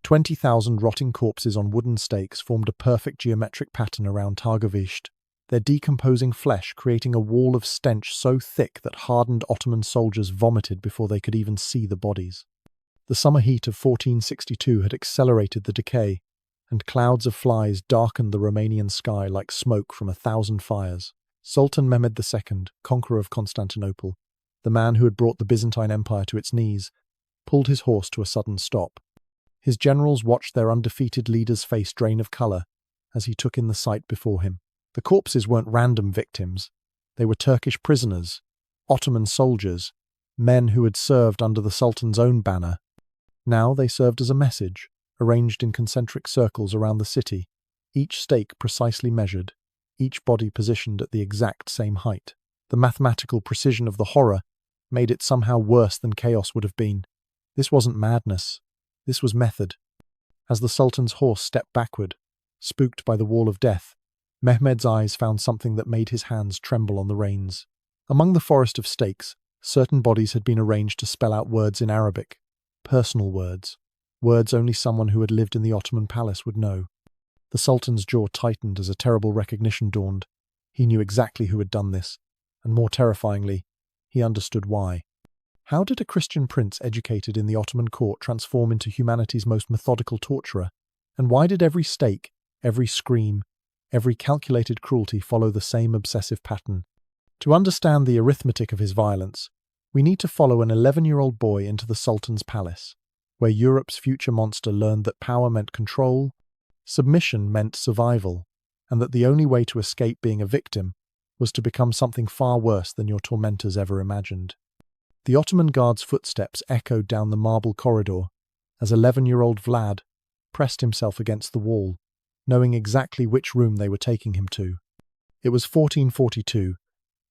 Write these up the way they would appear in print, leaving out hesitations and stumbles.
20,000 rotting corpses on wooden stakes formed a perfect geometric pattern around Targovisht, their decomposing flesh creating a wall of stench so thick that hardened Ottoman soldiers vomited before they could even see the bodies. The summer heat of 1462 had accelerated the decay, and clouds of flies darkened the Romanian sky like smoke from 1,000 fires. Sultan Mehmed II, conqueror of Constantinople, the man who had brought the Byzantine Empire to its knees, pulled his horse to a sudden stop. His generals watched their undefeated leader's face drain of colour as he took in the sight before him. The corpses weren't random victims. They were Turkish prisoners, Ottoman soldiers, men who had served under the Sultan's own banner. Now they served as a message, arranged in concentric circles around the city, each stake precisely measured, each body positioned at the exact same height. The mathematical precision of the horror made it somehow worse than chaos would have been. This wasn't madness. This was method. As the Sultan's horse stepped backward, spooked by the wall of death, Mehmed's eyes found something that made his hands tremble on the reins. Among the forest of stakes, certain bodies had been arranged to spell out words in Arabic, personal words, words only someone who had lived in the Ottoman palace would know. The Sultan's jaw tightened as a terrible recognition dawned. He knew exactly who had done this, and more terrifyingly, he understood why. How did a Christian prince educated in the Ottoman court transform into humanity's most methodical torturer? And why did every stake, every scream, every calculated cruelty follow the same obsessive pattern? To understand the arithmetic of his violence, we need to follow an 11-year-old boy into the Sultan's palace, where Europe's future monster learned that power meant control, submission meant survival, and that the only way to escape being a victim was to become something far worse than your tormentors ever imagined. The Ottoman guard's footsteps echoed down the marble corridor as 11-year-old Vlad pressed himself against the wall, knowing exactly which room they were taking him to. It was 1442,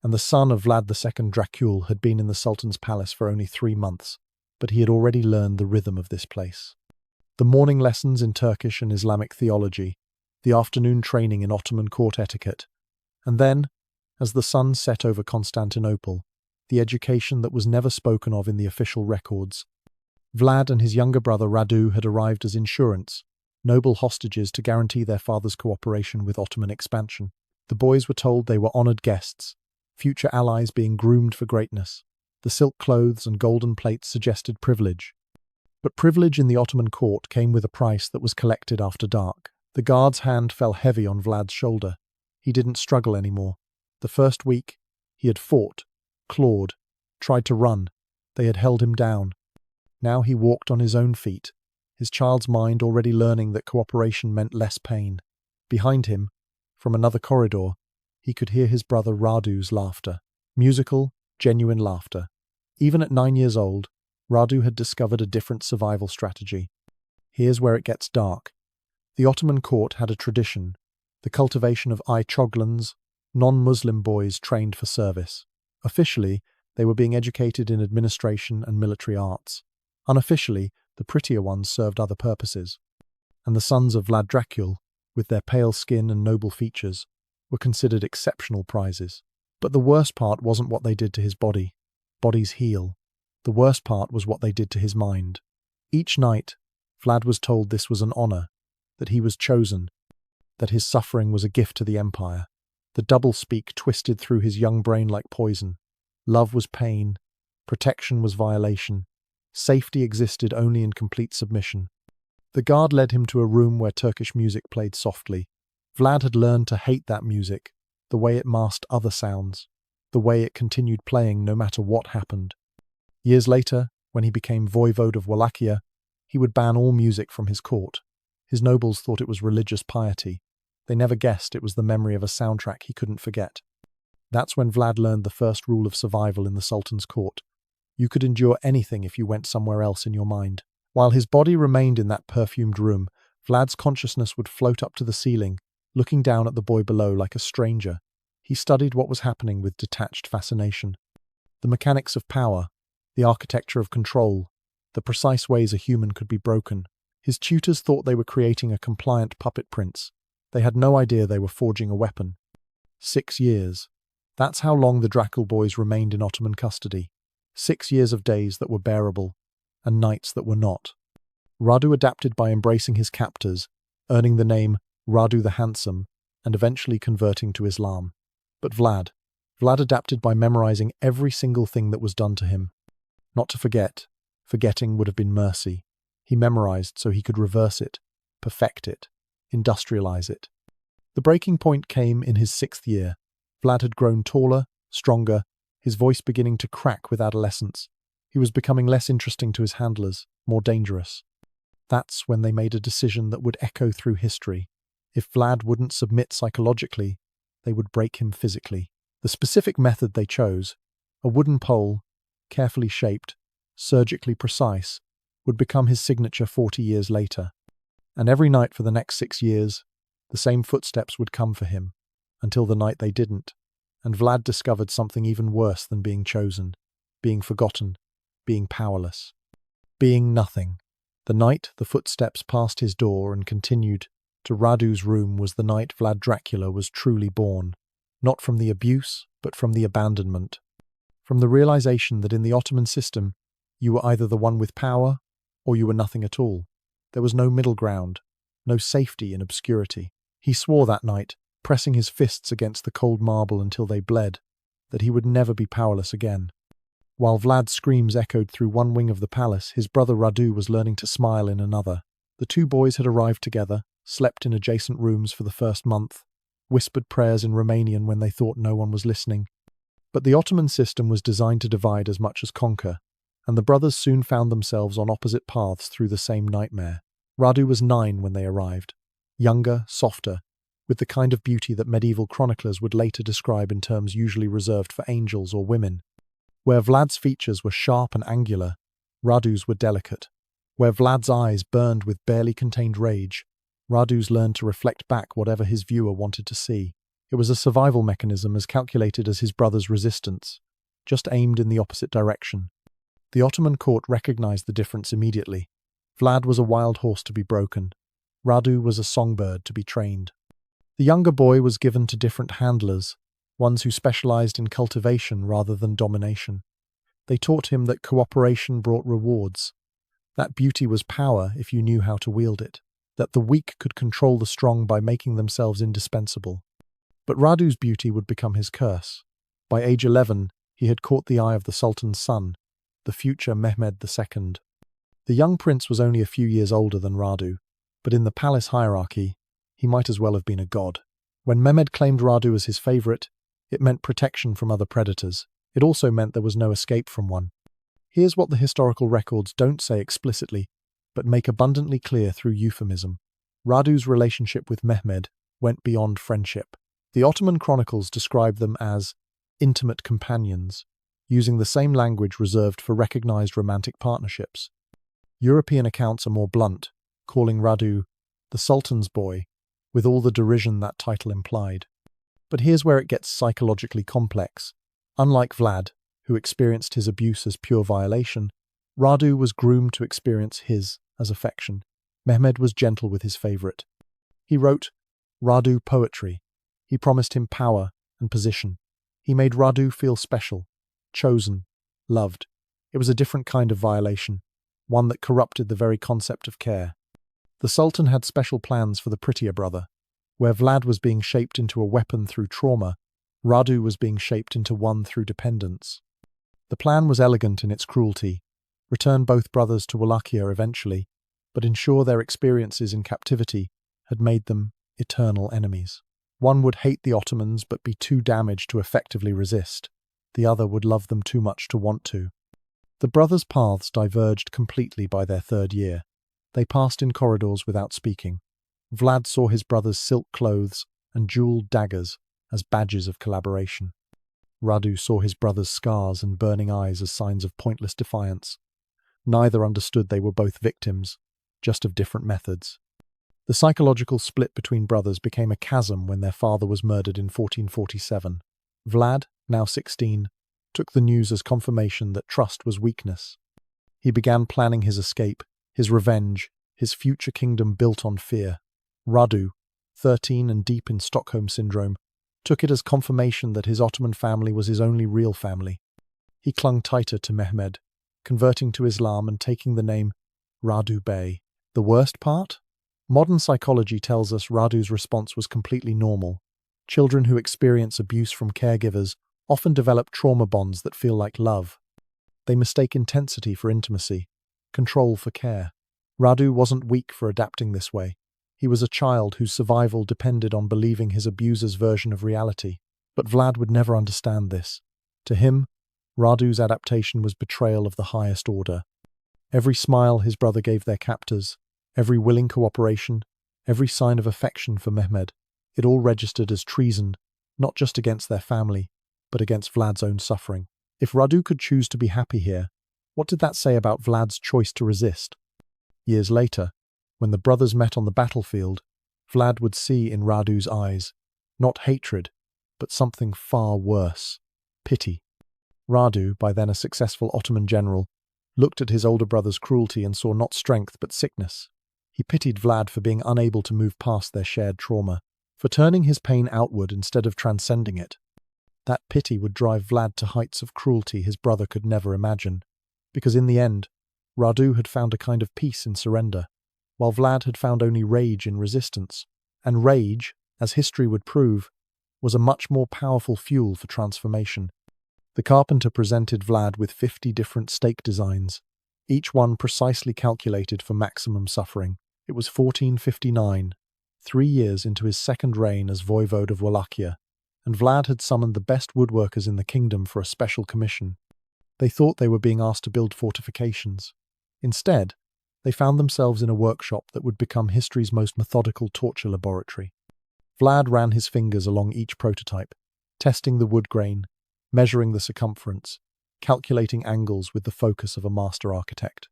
and the son of Vlad II Dracula had been in the Sultan's palace for only 3 months, but he had already learned the rhythm of this place. The morning lessons in Turkish and Islamic theology, the afternoon training in Ottoman court etiquette, and then, as the sun set over Constantinople, the education that was never spoken of in the official records. Vlad and his younger brother Radu had arrived as insurance, noble hostages to guarantee their father's cooperation with Ottoman expansion. The boys were told they were honoured guests, future allies being groomed for greatness. The silk clothes and golden plates suggested privilege. But privilege in the Ottoman court came with a price that was collected after dark. The guard's hand fell heavy on Vlad's shoulder. He didn't struggle anymore. The first week, he had fought, clawed, tried to run. They had held him down. Now he walked on his own feet, his child's mind already learning that cooperation meant less pain. Behind him, from another corridor, he could hear his brother Radu's laughter. Musical, genuine laughter. Even at 9 years old, Radu had discovered a different survival strategy. Here's where it gets dark. The Ottoman court had a tradition, the cultivation of choglans, non-Muslim boys trained for service. Officially, they were being educated in administration and military arts. Unofficially, the prettier ones served other purposes. And the sons of Vlad Dracula, with their pale skin and noble features, were considered exceptional prizes. But the worst part wasn't what they did to his body. Bodies heal. The worst part was what they did to his mind. Each night, Vlad was told this was an honor, that he was chosen, that his suffering was a gift to the empire. The doublespeak twisted through his young brain like poison. Love was pain, protection was violation, safety existed only in complete submission. The guard led him to a room where Turkish music played softly. Vlad had learned to hate that music, the way it masked other sounds, the way it continued playing no matter what happened. Years later, when he became voivode of Wallachia, he would ban all music from his court. His nobles thought it was religious piety. They never guessed it was the memory of a soundtrack he couldn't forget. That's when Vlad learned the first rule of survival in the Sultan's court. You could endure anything if you went somewhere else in your mind. While his body remained in that perfumed room, Vlad's consciousness would float up to the ceiling, looking down at the boy below like a stranger. He studied what was happening with detached fascination. The mechanics of power, the architecture of control, the precise ways a human could be broken. His tutors thought they were creating a compliant puppet prince. They had no idea they were forging a weapon. 6 years. That's how long the Dracula boys remained in Ottoman custody. 6 years of days that were bearable, and nights that were not. Radu adapted by embracing his captors, earning the name Radu the Handsome, and eventually converting to Islam. But Vlad adapted by memorizing every single thing that was done to him. Not to forget, forgetting would have been mercy. He memorized so he could reverse it, perfect it, industrialize it. The breaking point came in his 6th year. Vlad had grown taller, stronger, his voice beginning to crack with adolescence. He was becoming less interesting to his handlers, more dangerous. That's when they made a decision that would echo through history. If Vlad wouldn't submit psychologically, they would break him physically. The specific method they chose, a wooden pole, carefully shaped, surgically precise, would become his signature 40 years later. And every night for the next 6 years, the same footsteps would come for him, until the night they didn't, and Vlad discovered something even worse than being chosen, being forgotten, being powerless, being nothing. The night the footsteps passed his door and continued to Radu's room was the night Vlad Dracula was truly born, not from the abuse, but from the abandonment, from the realization that in the Ottoman system, you were either the one with power, or you were nothing at all. There was no middle ground, no safety in obscurity. He swore that night, pressing his fists against the cold marble until they bled, that he would never be powerless again. While Vlad's screams echoed through one wing of the palace, his brother Radu was learning to smile in another. The two boys had arrived together, slept in adjacent rooms for the first month, whispered prayers in Romanian when they thought no one was listening. But the Ottoman system was designed to divide as much as conquer, and the brothers soon found themselves on opposite paths through the same nightmare. Radu was 9 when they arrived, younger, softer, with the kind of beauty that medieval chroniclers would later describe in terms usually reserved for angels or women. Where Vlad's features were sharp and angular, Radu's were delicate. Where Vlad's eyes burned with barely contained rage, Radu's learned to reflect back whatever his viewer wanted to see. It was a survival mechanism as calculated as his brother's resistance, just aimed in the opposite direction. The Ottoman court recognized the difference immediately. Vlad was a wild horse to be broken. Radu was a songbird to be trained. The younger boy was given to different handlers, ones who specialized in cultivation rather than domination. They taught him that cooperation brought rewards, that beauty was power if you knew how to wield it, that the weak could control the strong by making themselves indispensable. But Radu's beauty would become his curse. By age 11, he had caught the eye of the Sultan's son, the future Mehmed II. The young prince was only a few years older than Radu, but in the palace hierarchy, he might as well have been a god. When Mehmed claimed Radu as his favorite, it meant protection from other predators. It also meant there was no escape from one. Here's what the historical records don't say explicitly, but make abundantly clear through euphemism. Radu's relationship with Mehmed went beyond friendship. The Ottoman chronicles describe them as intimate companions, using the same language reserved for recognized romantic partnerships. European accounts are more blunt, calling Radu the Sultan's boy, with all the derision that title implied. But here's where it gets psychologically complex. Unlike Vlad, who experienced his abuse as pure violation, Radu was groomed to experience his as affection. Mehmed was gentle with his favorite. He wrote Radu poetry. He promised him power and position. He made Radu feel special, chosen, loved. It was a different kind of violation, one that corrupted the very concept of care. The Sultan had special plans for the prettier brother. Where Vlad was being shaped into a weapon through trauma, Radu was being shaped into one through dependence. The plan was elegant in its cruelty: return both brothers to Wallachia eventually, but ensure their experiences in captivity had made them eternal enemies. One would hate the Ottomans but be too damaged to effectively resist. The other would love them too much to want to. The brothers' paths diverged completely by their 3rd year. They passed in corridors without speaking. Vlad saw his brother's silk clothes and jeweled daggers as badges of collaboration. Radu saw his brother's scars and burning eyes as signs of pointless defiance. Neither understood they were both victims, just of different methods. The psychological split between brothers became a chasm when their father was murdered in 1447. Vlad, now 16, took the news as confirmation that trust was weakness. He began planning his escape, his revenge, his future kingdom built on fear. Radu, 13 and deep in Stockholm Syndrome, took it as confirmation that his Ottoman family was his only real family. He clung tighter to Mehmed, converting to Islam and taking the name Radu Bey. The worst part? Modern psychology tells us Radu's response was completely normal. Children who experience abuse from caregivers often develop trauma bonds that feel like love. They mistake intensity for intimacy, control for care. Radu wasn't weak for adapting this way. He was a child whose survival depended on believing his abuser's version of reality. But Vlad would never understand this. To him, Radu's adaptation was betrayal of the highest order. Every smile his brother gave their captors, every willing cooperation, every sign of affection for Mehmed, it all registered as treason, not just against their family, but against Vlad's own suffering. If Radu could choose to be happy here, what did that say about Vlad's choice to resist? Years later, when the brothers met on the battlefield, Vlad would see in Radu's eyes not hatred, but something far worse: pity. Radu, by then a successful Ottoman general, looked at his older brother's cruelty and saw not strength but sickness. He pitied Vlad for being unable to move past their shared trauma, for turning his pain outward instead of transcending it. That pity would drive Vlad to heights of cruelty his brother could never imagine, because in the end, Radu had found a kind of peace in surrender, while Vlad had found only rage in resistance. And rage, as history would prove, was a much more powerful fuel for transformation. The carpenter presented Vlad with 50 different stake designs, each one precisely calculated for maximum suffering. It was 1459, 3 years into his second reign as voivode of Wallachia, and Vlad had summoned the best woodworkers in the kingdom for a special commission. They thought they were being asked to build fortifications. Instead, they found themselves in a workshop that would become history's most methodical torture laboratory. Vlad ran his fingers along each prototype, testing the wood grain, measuring the circumference, calculating angles with the focus of a master architect.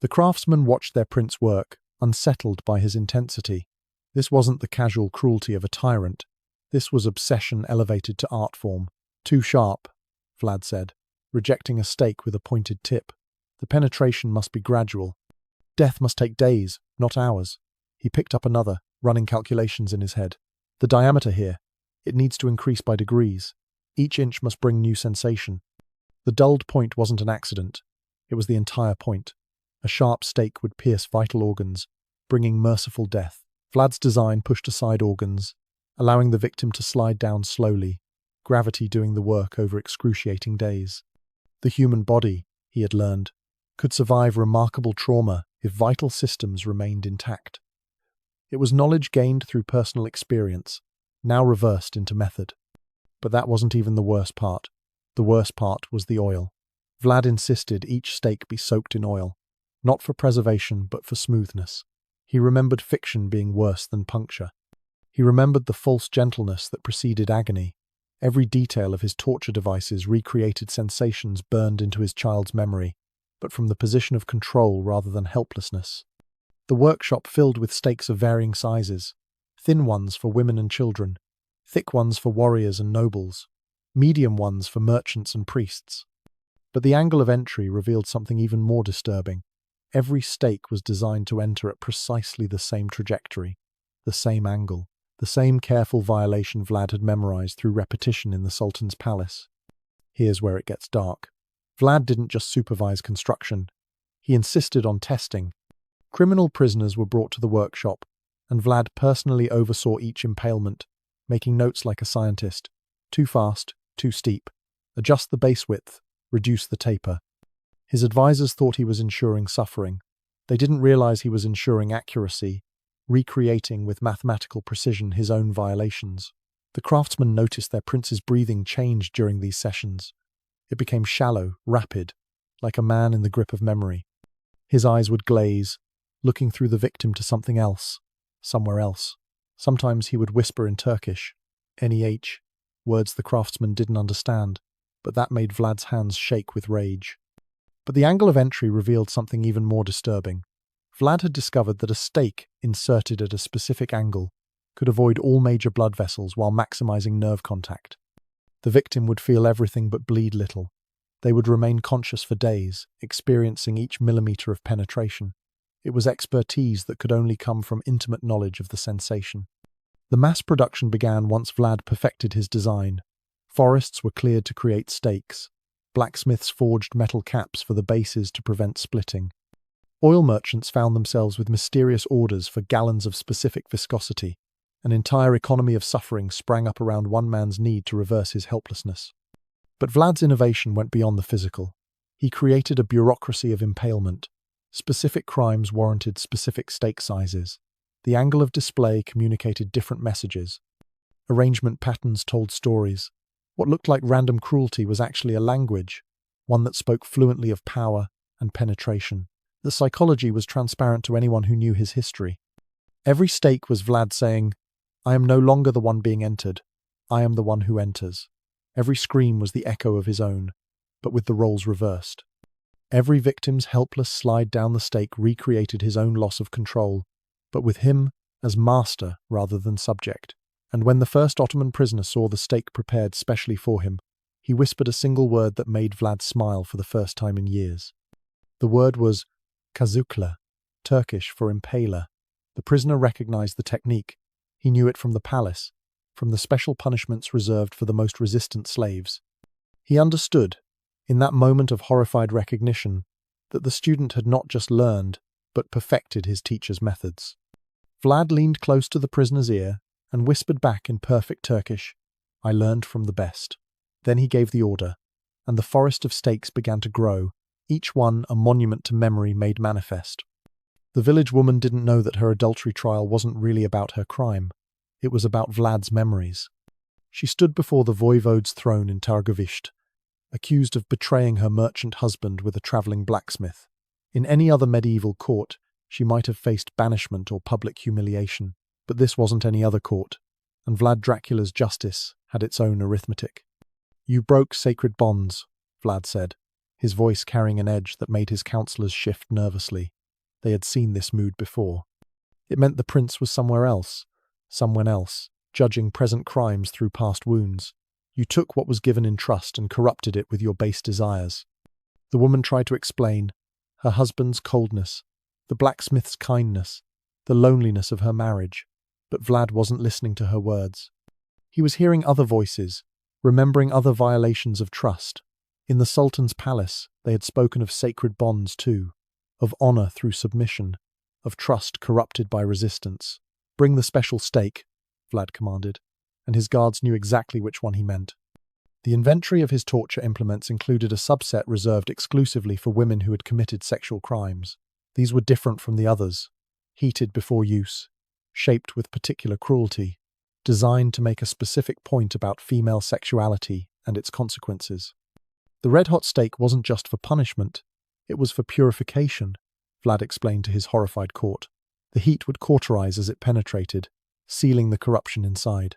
The craftsmen watched their prince work, unsettled by his intensity. This wasn't the casual cruelty of a tyrant. This was obsession elevated to art form. Too sharp, Vlad said, rejecting a stake with a pointed tip. The penetration must be gradual. Death must take days, not hours. He picked up another, running calculations in his head. The diameter here, it needs to increase by degrees. Each inch must bring new sensation. The dulled point wasn't an accident. It was the entire point. A sharp stake would pierce vital organs, bringing merciful death. Vlad's design pushed aside organs, allowing the victim to slide down slowly, gravity doing the work over excruciating days. The human body, he had learned, could survive remarkable trauma if vital systems remained intact. It was knowledge gained through personal experience, now reversed into method. But that wasn't even the worst part. The worst part was the oil. Vlad insisted each stake be soaked in oil, not for preservation but for smoothness. He remembered fiction being worse than puncture. He remembered the false gentleness that preceded agony. Every detail of his torture devices recreated sensations burned into his child's memory, but from the position of control rather than helplessness. The workshop filled with stakes of varying sizes, thin ones for women and children, thick ones for warriors and nobles, medium ones for merchants and priests. But the angle of entry revealed something even more disturbing. Every stake was designed to enter at precisely the same trajectory, the same angle, the same careful violation Vlad had memorized through repetition in the Sultan's palace. Here's where it gets dark. Vlad didn't just supervise construction. He insisted on testing. Criminal prisoners were brought to the workshop, and Vlad personally oversaw each impalement, making notes like a scientist. Too fast, too steep. Adjust the base width, reduce the taper. His advisors thought he was ensuring suffering. They didn't realize he was ensuring accuracy, recreating with mathematical precision his own violations. The craftsmen noticed their prince's breathing changed during these sessions. It became shallow, rapid, like a man in the grip of memory. His eyes would glaze, looking through the victim to something else, somewhere else. Sometimes he would whisper in Turkish, "Neh," words the craftsman didn't understand, but that made Vlad's hands shake with rage. But the angle of entry revealed something even more disturbing. Vlad had discovered that a stake inserted at a specific angle could avoid all major blood vessels while maximizing nerve contact. The victim would feel everything but bleed little. They would remain conscious for days, experiencing each millimeter of penetration. It was expertise that could only come from intimate knowledge of the sensation. The mass production began once Vlad perfected his design. Forests were cleared to create stakes. Blacksmiths forged metal caps for the bases to prevent splitting. Oil merchants found themselves with mysterious orders for gallons of specific viscosity. An entire economy of suffering sprang up around one man's need to reverse his helplessness. But Vlad's innovation went beyond the physical. He created a bureaucracy of impalement. Specific crimes warranted specific stake sizes. The angle of display communicated different messages. Arrangement patterns told stories. What looked like random cruelty was actually a language, one that spoke fluently of power and penetration. The psychology was transparent to anyone who knew his history. Every stake was Vlad saying, "I am no longer the one being entered. I am the one who enters." Every scream was the echo of his own, but with the roles reversed. Every victim's helpless slide down the stake recreated his own loss of control, but with him as master rather than subject. And when the first Ottoman prisoner saw the stake prepared specially for him, he whispered a single word that made Vlad smile for the first time in years. The word was kazukla, Turkish for impaler. The prisoner recognized the technique. He knew it from the palace, from the special punishments reserved for the most resistant slaves. He understood, in that moment of horrified recognition, that the student had not just learned, but perfected his teacher's methods. Vlad leaned close to the prisoner's ear and whispered back in perfect Turkish, "I learned from the best." Then he gave the order, and the forest of stakes began to grow, each one a monument to memory made manifest. The village woman didn't know that her adultery trial wasn't really about her crime. It was about Vlad's memories. She stood before the voivode's throne in Targovisht, accused of betraying her merchant husband with a travelling blacksmith. In any other medieval court, she might have faced banishment or public humiliation, but this wasn't any other court, and Vlad Dracula's justice had its own arithmetic. "You broke sacred bonds," Vlad said, his voice carrying an edge that made his counselors shift nervously. They had seen this mood before. It meant the prince was somewhere else, someone else, judging present crimes through past wounds. You took what was given in trust and corrupted it with your base desires. The woman tried to explain her husband's coldness, the blacksmith's kindness, the loneliness of her marriage, but Vlad wasn't listening to her words. He was hearing other voices, remembering other violations of trust. In the Sultan's palace, they had spoken of sacred bonds too, of honor through submission, of trust corrupted by resistance. "Bring the special stake," Vlad commanded, and his guards knew exactly which one he meant. The inventory of his torture implements included a subset reserved exclusively for women who had committed sexual crimes. These were different from the others, heated before use, shaped with particular cruelty, designed to make a specific point about female sexuality and its consequences. The red-hot stake wasn't just for punishment, it was for purification, Vlad explained to his horrified court. The heat would cauterize as it penetrated, sealing the corruption inside.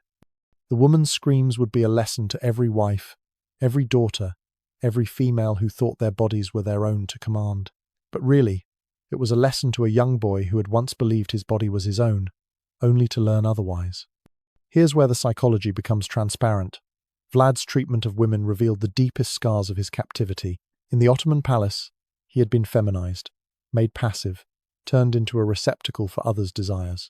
The woman's screams would be a lesson to every wife, every daughter, every female who thought their bodies were their own to command. But really, it was a lesson to a young boy who had once believed his body was his own, only to learn otherwise. Here's where the psychology becomes transparent. Vlad's treatment of women revealed the deepest scars of his captivity. In the Ottoman palace, he had been feminized, made passive, turned into a receptacle for others' desires.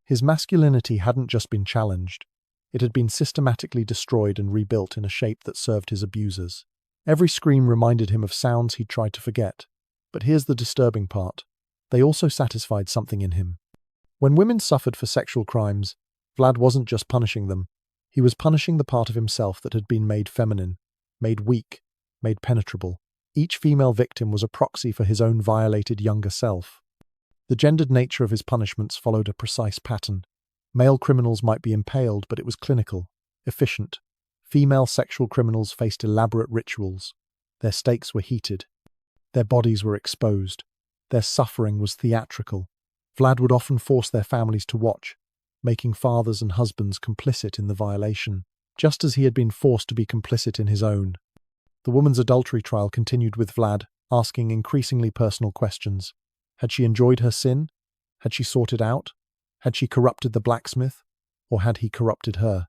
His masculinity hadn't just been challenged, it had been systematically destroyed and rebuilt in a shape that served his abusers. Every scream reminded him of sounds he'd tried to forget. But here's the disturbing part. They also satisfied something in him. When women suffered for sexual crimes, Vlad wasn't just punishing them. He was punishing the part of himself that had been made feminine, made weak, made penetrable. Each female victim was a proxy for his own violated younger self. The gendered nature of his punishments followed a precise pattern. Male criminals might be impaled, but it was clinical, efficient. Female sexual criminals faced elaborate rituals. Their stakes were heated. Their bodies were exposed. Their suffering was theatrical. Vlad would often force their families to watch, making fathers and husbands complicit in the violation, just as he had been forced to be complicit in his own. The woman's adultery trial continued with Vlad, asking increasingly personal questions. Had she enjoyed her sin? Had she sought it out? Had she corrupted the blacksmith? Or had he corrupted her?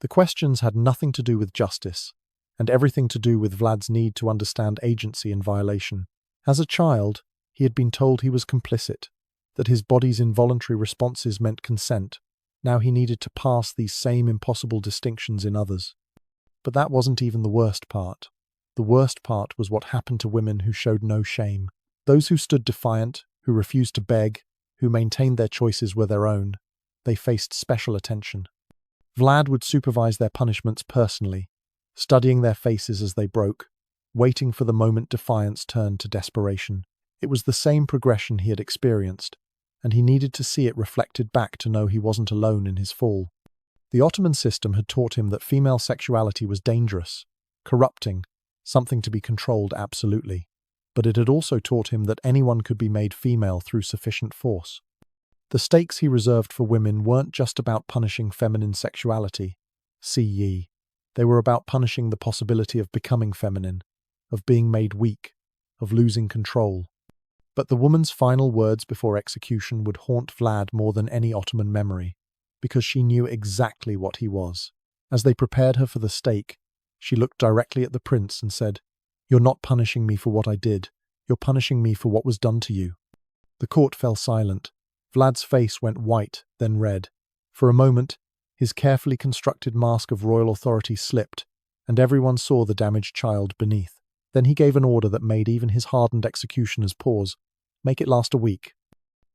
The questions had nothing to do with justice, and everything to do with Vlad's need to understand agency and violation. As a child, he had been told he was complicit, that his body's involuntary responses meant consent. Now he needed to pass these same impossible distinctions in others. But that wasn't even the worst part. The worst part was what happened to women who showed no shame. Those who stood defiant, who refused to beg, who maintained their choices were their own, they faced special attention. Vlad would supervise their punishments personally, studying their faces as they broke, waiting for the moment defiance turned to desperation. It was the same progression he had experienced, and he needed to see it reflected back to know he wasn't alone in his fall. The Ottoman system had taught him that female sexuality was dangerous, corrupting, something to be controlled absolutely. But it had also taught him that anyone could be made female through sufficient force. The stakes he reserved for women weren't just about punishing feminine sexuality, c.e. They were about punishing the possibility of becoming feminine, of being made weak, of losing control. But the woman's final words before execution would haunt Vlad more than any Ottoman memory, because she knew exactly what he was. As they prepared her for the stake, she looked directly at the prince and said, "You're not punishing me for what I did. You're punishing me for what was done to you." The court fell silent. Vlad's face went white, then red. For a moment, his carefully constructed mask of royal authority slipped, and everyone saw the damaged child beneath. Then he gave an order that made even his hardened executioners pause. "Make it last a week."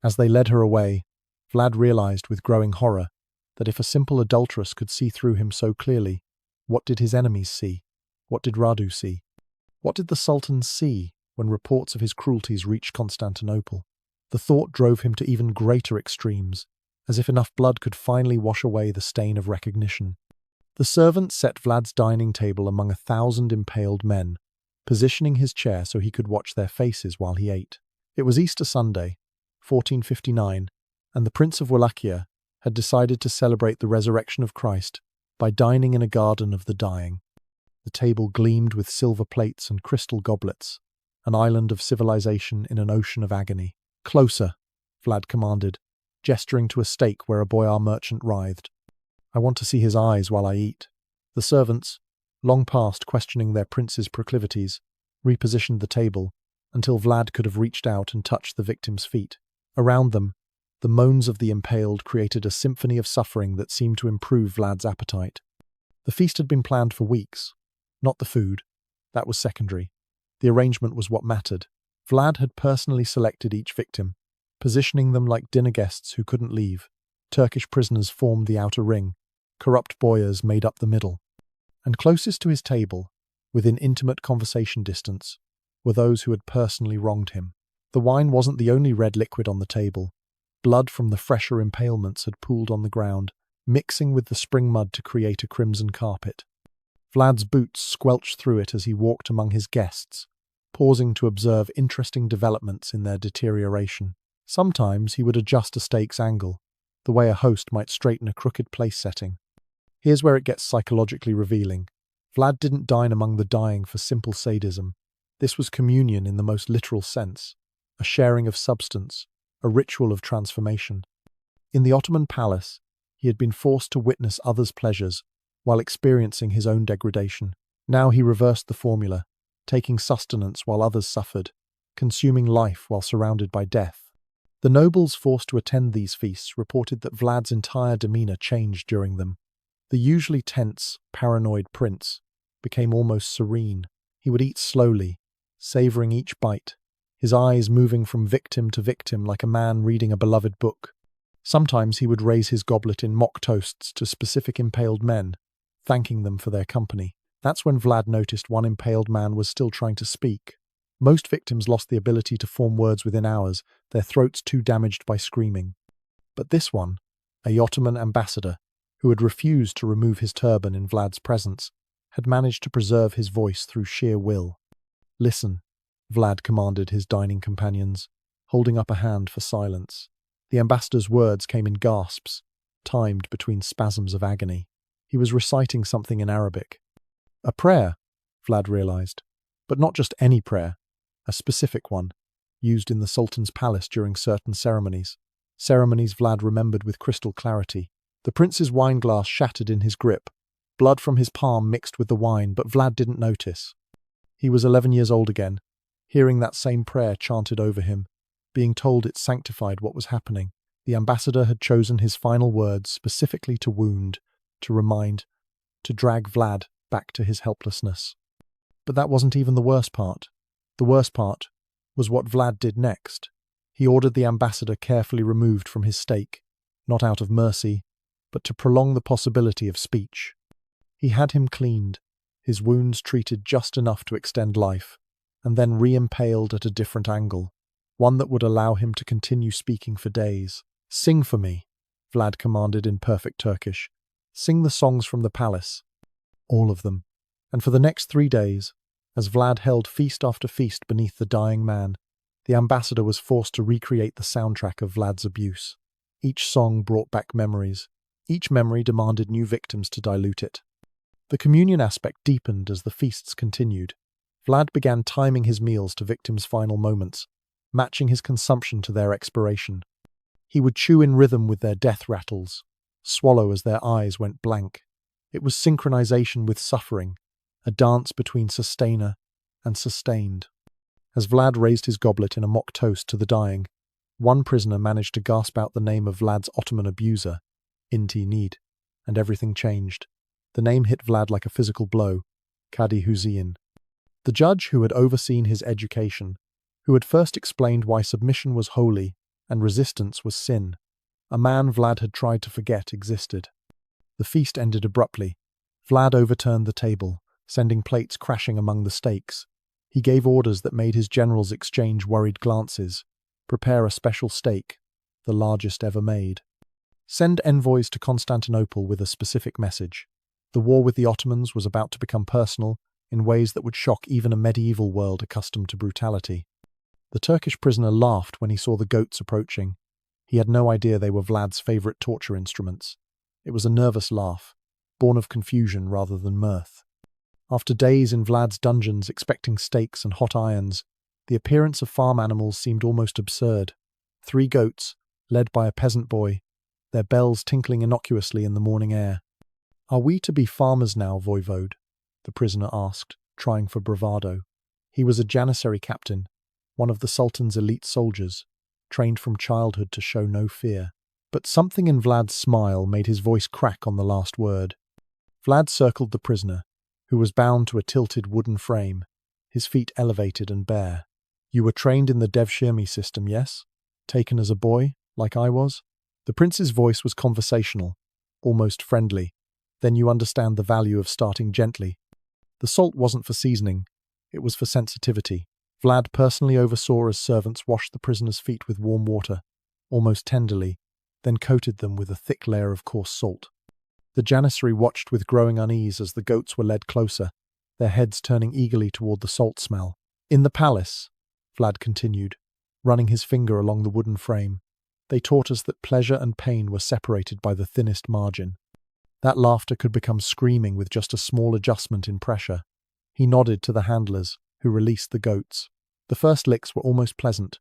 As they led her away, Vlad realized with growing horror that if a simple adulteress could see through him so clearly, what did his enemies see? What did Radu see? What did the Sultan see when reports of his cruelties reached Constantinople? The thought drove him to even greater extremes, as if enough blood could finally wash away the stain of recognition. The servant set Vlad's dining table among 1,000 impaled men, positioning his chair so he could watch their faces while he ate. It was Easter Sunday, 1459, and the Prince of Wallachia had decided to celebrate the resurrection of Christ by dining in a garden of the dying. The table gleamed with silver plates and crystal goblets, an island of civilization in an ocean of agony. "Closer," Vlad commanded, gesturing to a stake where a boyar merchant writhed. "I want to see his eyes while I eat." The servants, long past questioning their prince's proclivities, repositioned the table until Vlad could have reached out and touched the victim's feet. Around them, the moans of the impaled created a symphony of suffering that seemed to improve Vlad's appetite. The feast had been planned for weeks, not the food. That was secondary. The arrangement was what mattered. Vlad had personally selected each victim, positioning them like dinner guests who couldn't leave. Turkish prisoners formed the outer ring, corrupt boyars made up the middle. And closest to his table, within intimate conversation distance, were those who had personally wronged him. The wine wasn't the only red liquid on the table. Blood from the fresher impalements had pooled on the ground, mixing with the spring mud to create a crimson carpet. Vlad's boots squelched through it as he walked among his guests, pausing to observe interesting developments in their deterioration. Sometimes he would adjust a stake's angle, the way a host might straighten a crooked place setting. Here's where it gets psychologically revealing. Vlad didn't dine among the dying for simple sadism. This was communion in the most literal sense, a sharing of substance, a ritual of transformation. In the Ottoman palace, he had been forced to witness others' pleasures while experiencing his own degradation. Now he reversed the formula, taking sustenance while others suffered, consuming life while surrounded by death. The nobles forced to attend these feasts reported that Vlad's entire demeanor changed during them. The usually tense, paranoid prince became almost serene. He would eat slowly, savoring each bite, his eyes moving from victim to victim like a man reading a beloved book. Sometimes he would raise his goblet in mock toasts to specific impaled men, thanking them for their company. That's when Vlad noticed one impaled man was still trying to speak. Most victims lost the ability to form words within hours, their throats too damaged by screaming. But this one, a Ottoman ambassador, who had refused to remove his turban in Vlad's presence, had managed to preserve his voice through sheer will. "Listen," Vlad commanded his dining companions, holding up a hand for silence. The ambassador's words came in gasps, timed between spasms of agony. He was reciting something in Arabic. A prayer, Vlad realized, but not just any prayer, a specific one, used in the Sultan's palace during certain ceremonies. Ceremonies Vlad remembered with crystal clarity. The prince's wineglass shattered in his grip. Blood from his palm mixed with the wine, but Vlad didn't notice. He was 11 years old again, hearing that same prayer chanted over him, being told it sanctified what was happening. The ambassador had chosen his final words specifically to wound, to remind, to drag Vlad back to his helplessness. But that wasn't even the worst part. The worst part was what Vlad did next. He ordered the ambassador carefully removed from his stake, not out of mercy, but to prolong the possibility of speech. He had him cleaned, his wounds treated just enough to extend life, and then re-impaled at a different angle, one that would allow him to continue speaking for days. "Sing for me," Vlad commanded in perfect Turkish. "Sing the songs from the palace." All of them. And for the next 3 days, as Vlad held feast after feast beneath the dying man, the ambassador was forced to recreate the soundtrack of Vlad's abuse. Each song brought back memories. Each memory demanded new victims to dilute it. The communion aspect deepened as the feasts continued. Vlad began timing his meals to victims' final moments, matching his consumption to their expiration. He would chew in rhythm with their death rattles, swallow as their eyes went blank. It was synchronization with suffering, a dance between sustainer and sustained. As Vlad raised his goblet in a mock toast to the dying, one prisoner managed to gasp out the name of Vlad's Ottoman abuser, Inti Need, and everything changed. The name hit Vlad like a physical blow, Kadi Huseyin. The judge who had overseen his education, who had first explained why submission was holy and resistance was sin, a man Vlad had tried to forget existed. The feast ended abruptly. Vlad overturned the table, sending plates crashing among the steaks. He gave orders that made his generals exchange worried glances. Prepare a special steak, the largest ever made. Send envoys to Constantinople with a specific message. The war with the Ottomans was about to become personal in ways that would shock even a medieval world accustomed to brutality. The Turkish prisoner laughed when he saw the goats approaching. He had no idea they were Vlad's favorite torture instruments. It was a nervous laugh, born of confusion rather than mirth. After days in Vlad's dungeons expecting steaks and hot irons, the appearance of farm animals seemed almost absurd. 3 goats, led by a peasant boy, their bells tinkling innocuously in the morning air. "Are we to be farmers now, voivode?" the prisoner asked, trying for bravado. He was a janissary captain, one of the Sultan's elite soldiers, trained from childhood to show no fear. But something in Vlad's smile made his voice crack on the last word. Vlad circled the prisoner, who was bound to a tilted wooden frame, his feet elevated and bare. "You were trained in the Devshirme system, yes? Taken as a boy, like I was?" The prince's voice was conversational, almost friendly. "Then you understand the value of starting gently." The salt wasn't for seasoning, it was for sensitivity. Vlad personally oversaw as servants washed the prisoner's feet with warm water, almost tenderly, then coated them with a thick layer of coarse salt. The janissary watched with growing unease as the goats were led closer, their heads turning eagerly toward the salt smell. "In the palace," Vlad continued, running his finger along the wooden frame, "they taught us that pleasure and pain were separated by the thinnest margin. That laughter could become screaming with just a small adjustment in pressure." He nodded to the handlers, who released the goats. The first licks were almost pleasant.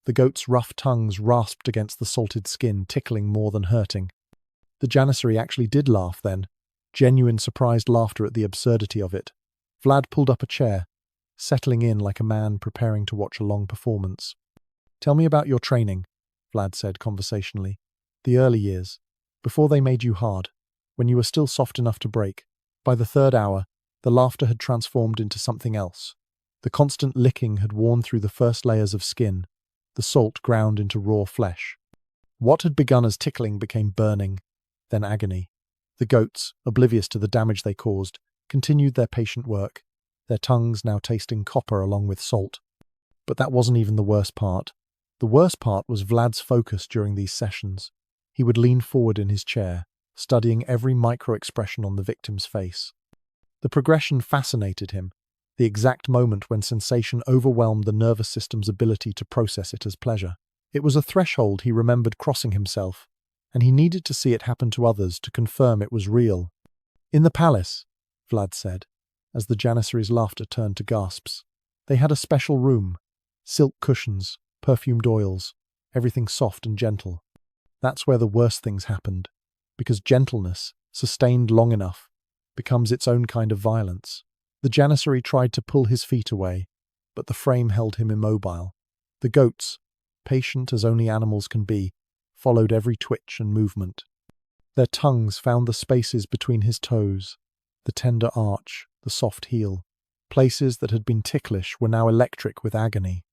The goats' rough tongues rasped against the salted skin, tickling more than hurting. The janissary actually did laugh then, genuine surprised laughter at the absurdity of it. Vlad pulled up a chair, settling in like a man preparing to watch a long performance. "Tell me about your training," Vlad said conversationally. "The early years, before they made you hard, when you were still soft enough to break." By the 3rd hour, the laughter had transformed into something else. The constant licking had worn through the first layers of skin, the salt ground into raw flesh. What had begun as tickling became burning, then agony. The goats, oblivious to the damage they caused, continued their patient work, their tongues now tasting copper along with salt. But that wasn't even the worst part. The worst part was Vlad's focus during these sessions. He would lean forward in his chair, studying every micro-expression on the victim's face. The progression fascinated him, the exact moment when sensation overwhelmed the nervous system's ability to process it as pleasure. It was a threshold he remembered crossing himself, and he needed to see it happen to others to confirm it was real. "In the palace," Vlad said, as the janissary's laughter turned to gasps. "They had a special room, silk cushions, perfumed oils, everything soft and gentle. That's where the worst things happened, because gentleness, sustained long enough, becomes its own kind of violence." The janissary tried to pull his feet away, but the frame held him immobile. The goats, patient as only animals can be, followed every twitch and movement. Their tongues found the spaces between his toes, the tender arch, the soft heel. Places that had been ticklish were now electric with agony.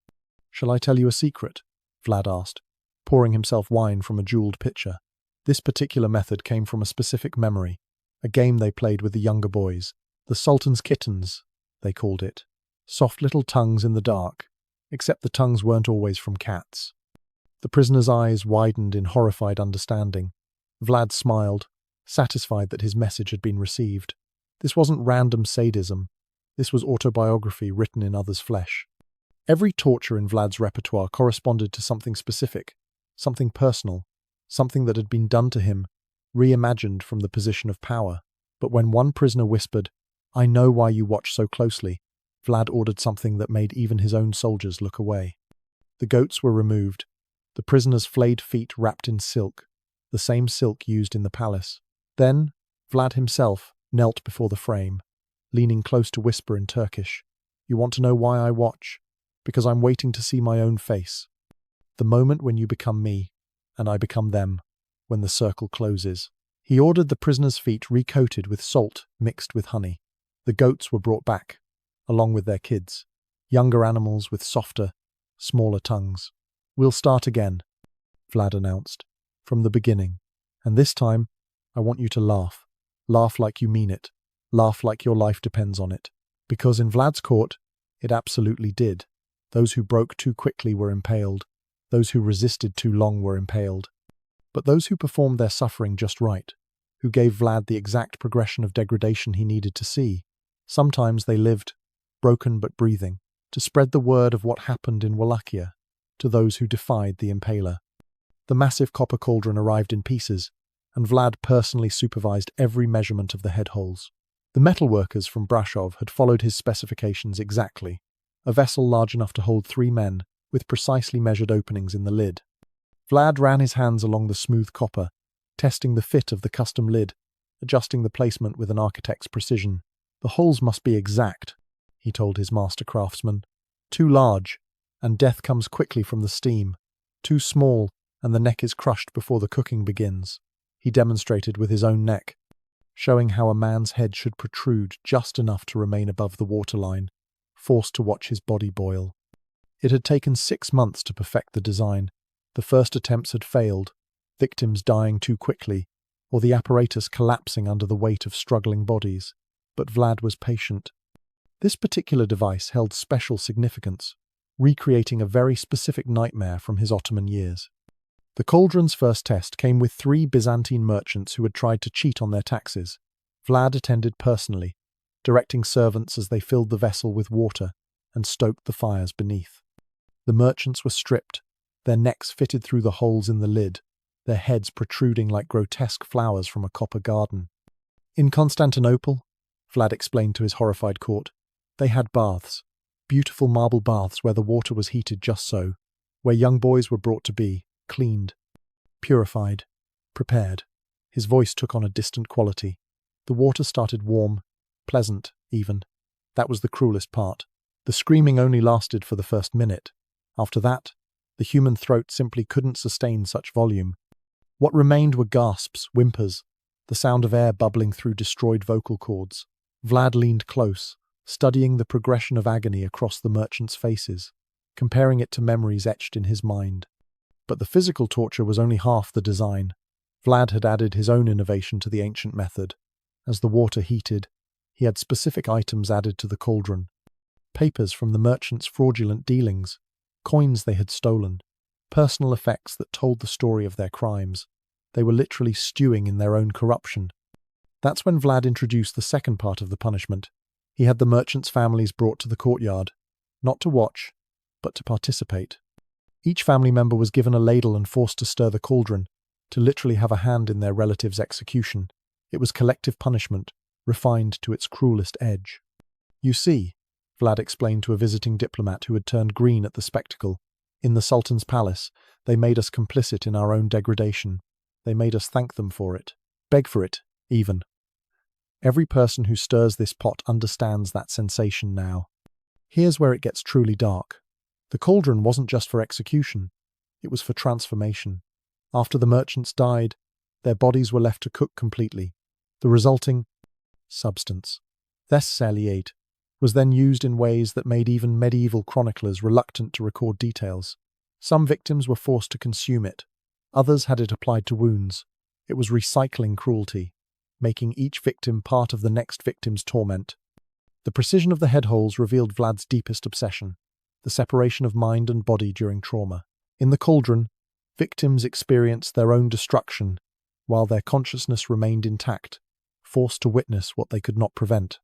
"Shall I tell you a secret?" Vlad asked, pouring himself wine from a jeweled pitcher. This particular method came from a specific memory, a game they played with the younger boys. The Sultan's kittens, they called it. Soft little tongues in the dark, except the tongues weren't always from cats. The prisoner's eyes widened in horrified understanding. Vlad smiled, satisfied that his message had been received. This wasn't random sadism. This was autobiography written in others' flesh. Every torture in Vlad's repertoire corresponded to something specific, something personal, something that had been done to him, reimagined from the position of power. But when one prisoner whispered, "I know why you watch so closely," Vlad ordered something that made even his own soldiers look away. The goats were removed, the prisoner's flayed feet wrapped in silk, the same silk used in the palace. Then, Vlad himself knelt before the frame, leaning close to whisper in Turkish, "You want to know why I watch? Because I'm waiting to see my own face. The moment when you become me, and I become them, when the circle closes." He ordered the prisoner's feet recoated with salt mixed with honey. The goats were brought back, along with their kids, younger animals with softer, smaller tongues. "We'll start again," Vlad announced, "from the beginning. And this time, I want you to laugh. Laugh like you mean it. Laugh like your life depends on it." Because in Vlad's court, it absolutely did. Those who broke too quickly were impaled. Those who resisted too long were impaled. But those who performed their suffering just right, who gave Vlad the exact progression of degradation he needed to see, sometimes they lived, broken but breathing, to spread the word of what happened in Wallachia to those who defied the Impaler. The massive copper cauldron arrived in pieces, and Vlad personally supervised every measurement of the head holes. The metalworkers from Brasov had followed his specifications exactly, a vessel large enough to hold 3 men, with precisely measured openings in the lid. Vlad ran his hands along the smooth copper, testing the fit of the custom lid, adjusting the placement with an architect's precision. "The holes must be exact," he told his master craftsman. "Too large, and death comes quickly from the steam. Too small, and the neck is crushed before the cooking begins." He demonstrated with his own neck, showing how a man's head should protrude just enough to remain above the waterline, forced to watch his body boil. It had taken 6 months to perfect the design. The first attempts had failed, victims dying too quickly, or the apparatus collapsing under the weight of struggling bodies. But Vlad was patient. This particular device held special significance, recreating a very specific nightmare from his Ottoman years. The cauldron's first test came with 3 Byzantine merchants who had tried to cheat on their taxes. Vlad attended personally, directing servants as they filled the vessel with water and stoked the fires beneath. The merchants were stripped, their necks fitted through the holes in the lid, their heads protruding like grotesque flowers from a copper garden. In Constantinople, Vlad explained to his horrified court, they had baths, beautiful marble baths where the water was heated just so, where young boys were brought to be, cleaned, purified, prepared. His voice took on a distant quality. The water started warm, pleasant, even. That was the cruelest part. The screaming only lasted for the first minute. After that, the human throat simply couldn't sustain such volume. What remained were gasps, whimpers, the sound of air bubbling through destroyed vocal cords. Vlad leaned close, studying the progression of agony across the merchants' faces, comparing it to memories etched in his mind. But the physical torture was only half the design. Vlad had added his own innovation to the ancient method. As the water heated, he had specific items added to the cauldron. Papers from the merchants' fraudulent dealings, coins they had stolen, personal effects that told the story of their crimes. They were literally stewing in their own corruption. That's when Vlad introduced the second part of the punishment. He had the merchants' families brought to the courtyard, not to watch, but to participate. Each family member was given a ladle and forced to stir the cauldron, to literally have a hand in their relative's execution. It was collective punishment, refined to its cruelest edge. "You see," Vlad explained to a visiting diplomat who had turned green at the spectacle, "in the Sultan's palace, they made us complicit in our own degradation. They made us thank them for it, beg for it, even. Every person who stirs this pot understands that sensation now." Here's where it gets truly dark. The cauldron wasn't just for execution, it was for transformation. After the merchants died, their bodies were left to cook completely. The resulting substance, thess saliate, was then used in ways that made even medieval chroniclers reluctant to record details. Some victims were forced to consume it. Others had it applied to wounds. It was recycling cruelty, making each victim part of the next victim's torment. The precision of the head holes revealed Vlad's deepest obsession, the separation of mind and body during trauma. In the cauldron, victims experienced their own destruction while their consciousness remained intact, forced to witness what they could not prevent.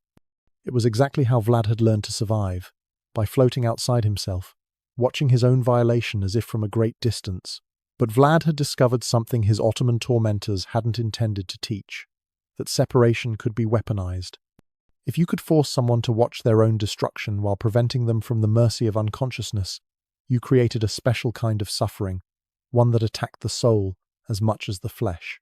It was exactly how Vlad had learned to survive, by floating outside himself, watching his own violation as if from a great distance. But Vlad had discovered something his Ottoman tormentors hadn't intended to teach, that separation could be weaponized. If you could force someone to watch their own destruction while preventing them from the mercy of unconsciousness, you created a special kind of suffering, one that attacked the soul as much as the flesh.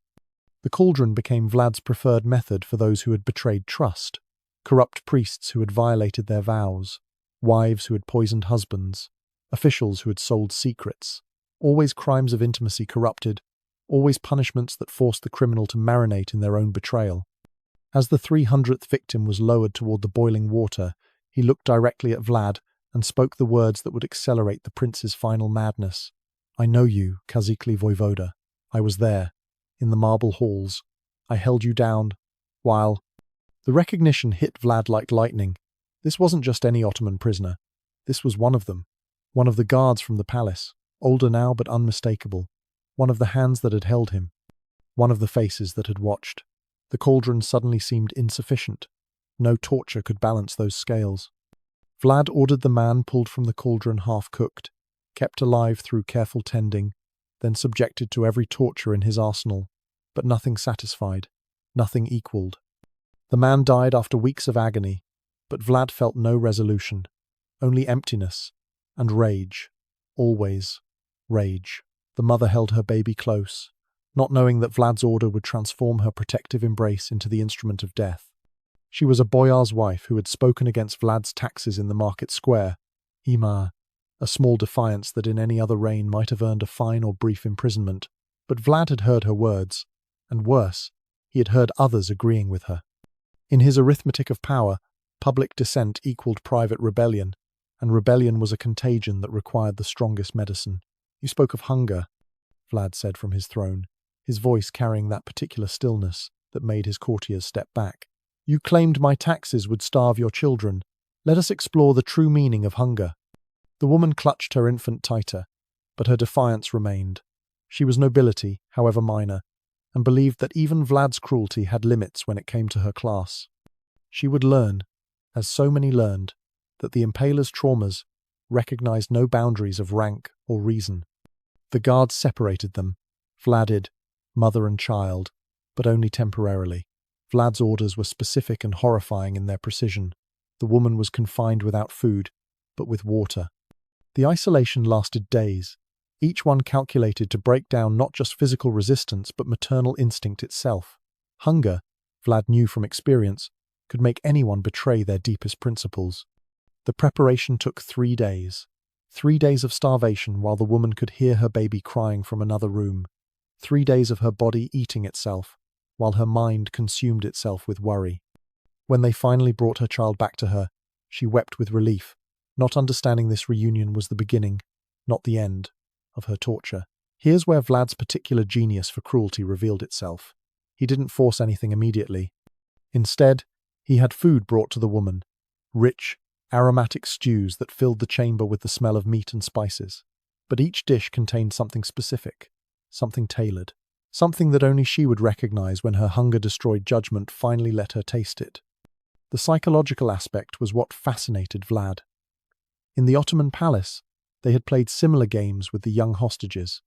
The cauldron became Vlad's preferred method for those who had betrayed trust, corrupt priests who had violated their vows, wives who had poisoned husbands, officials who had sold secrets, always crimes of intimacy corrupted, always punishments that forced the criminal to marinate in their own betrayal. As the 300th victim was lowered toward the boiling water, he looked directly at Vlad and spoke the words that would accelerate the prince's final madness. "I know you, Kazikli Voivoda. I was there, in the marble halls. I held you down, while—" The recognition hit Vlad like lightning. This wasn't just any Ottoman prisoner. This was one of them. One of the guards from the palace, older now but unmistakable. One of the hands that had held him. One of the faces that had watched. The cauldron suddenly seemed insufficient. No torture could balance those scales. Vlad ordered the man pulled from the cauldron half-cooked, kept alive through careful tending, then subjected to every torture in his arsenal. But nothing satisfied. Nothing equaled. The man died after weeks of agony, but Vlad felt no resolution. Only emptiness and rage. Always rage. The mother held her baby close, not knowing that Vlad's order would transform her protective embrace into the instrument of death. She was a boyar's wife who had spoken against Vlad's taxes in the market square, Ima, a small defiance that in any other reign might have earned a fine or brief imprisonment. But Vlad had heard her words, and worse, he had heard others agreeing with her. In his arithmetic of power, public dissent equaled private rebellion, and rebellion was a contagion that required the strongest medicine. "You spoke of hunger," Vlad said from his throne, his voice carrying that particular stillness that made his courtiers step back. "You claimed my taxes would starve your children. Let us explore the true meaning of hunger." The woman clutched her infant tighter, but her defiance remained. She was nobility, however minor, and believed that even Vlad's cruelty had limits when it came to her class. She would learn, as so many learned, that the Impaler's traumas recognized no boundaries of rank or reason. The guards separated them, Vladid, mother and child, but only temporarily. Vlad's orders were specific and horrifying in their precision. The woman was confined without food, but with water. The isolation lasted days, each one calculated to break down not just physical resistance but maternal instinct itself. Hunger, Vlad knew from experience, could make anyone betray their deepest principles. The preparation took 3 days. 3 days of starvation while the woman could hear her baby crying from another room. 3 days of her body eating itself, while her mind consumed itself with worry. When they finally brought her child back to her, she wept with relief, not understanding this reunion was the beginning, not the end, of her torture. Here's where Vlad's particular genius for cruelty revealed itself. He didn't force anything immediately. Instead, he had food brought to the woman, rich, aromatic stews that filled the chamber with the smell of meat and spices. But each dish contained something specific, something tailored, something that only she would recognize when her hunger-destroyed judgment finally let her taste it. The psychological aspect was what fascinated Vlad. In the Ottoman palace, they had played similar games with the young hostages,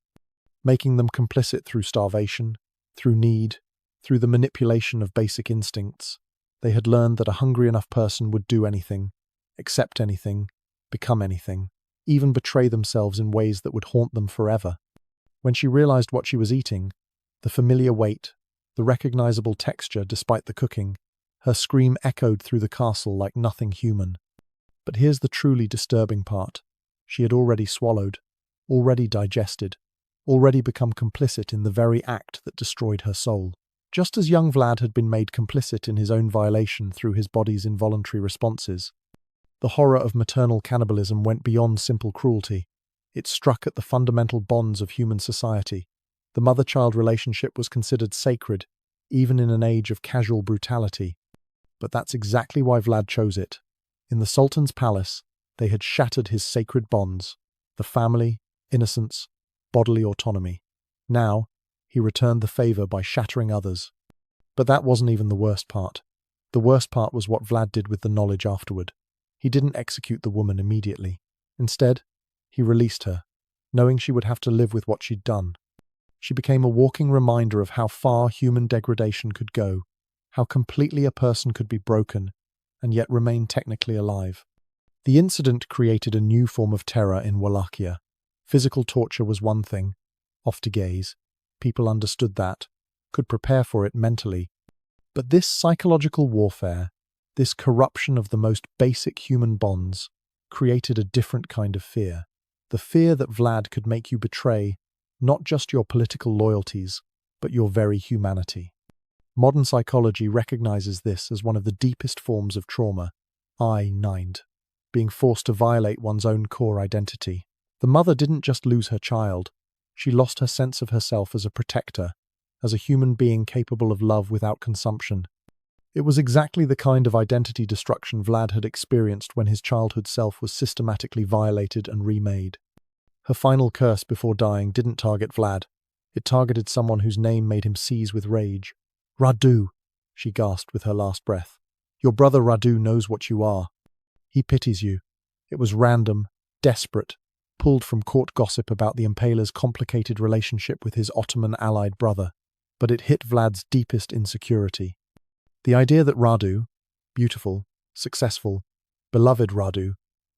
making them complicit through starvation, through need, through the manipulation of basic instincts. They had learned that a hungry enough person would do anything, accept anything, become anything, even betray themselves in ways that would haunt them forever. When she realized what she was eating, the familiar weight, the recognizable texture despite the cooking, her scream echoed through the castle like nothing human. But here's the truly disturbing part. She had already swallowed, already digested, already become complicit in the very act that destroyed her soul. Just as young Vlad had been made complicit in his own violation through his body's involuntary responses, The horror of maternal cannibalism went beyond simple cruelty. It struck at the fundamental bonds of human society. The mother-child relationship was considered sacred, even in an age of casual brutality. But that's exactly why Vlad chose it. In the Sultan's palace, they had shattered his sacred bonds: the family, innocence, bodily autonomy. Now, he returned the favor by shattering others. But that wasn't even the worst part. The worst part was what Vlad did with the knowledge afterward. He didn't execute the woman immediately. Instead, he released her, knowing she would have to live with what she'd done. She became a walking reminder of how far human degradation could go, how completely a person could be broken and yet remain technically alive. The incident created a new form of terror in Wallachia. Physical torture was one thing, off to gaze. People understood that, could prepare for it mentally. But this psychological warfare, this corruption of the most basic human bonds, created a different kind of fear. The fear that Vlad could make you betray not just your political loyalties, but your very humanity. Modern psychology recognizes this as one of the deepest forms of trauma, being forced to violate one's own core identity. The mother didn't just lose her child, she lost her sense of herself as a protector, as a human being capable of love without consumption. It was exactly the kind of identity destruction Vlad had experienced when his childhood self was systematically violated and remade. Her final curse before dying didn't target Vlad. It targeted someone whose name made him seize with rage. "Radu," she gasped with her last breath. "Your brother Radu knows what you are. He pities you." It was random, desperate, pulled from court gossip about the Impaler's complicated relationship with his Ottoman allied brother, but it hit Vlad's deepest insecurity. The idea that Radu, beautiful, successful, beloved Radu,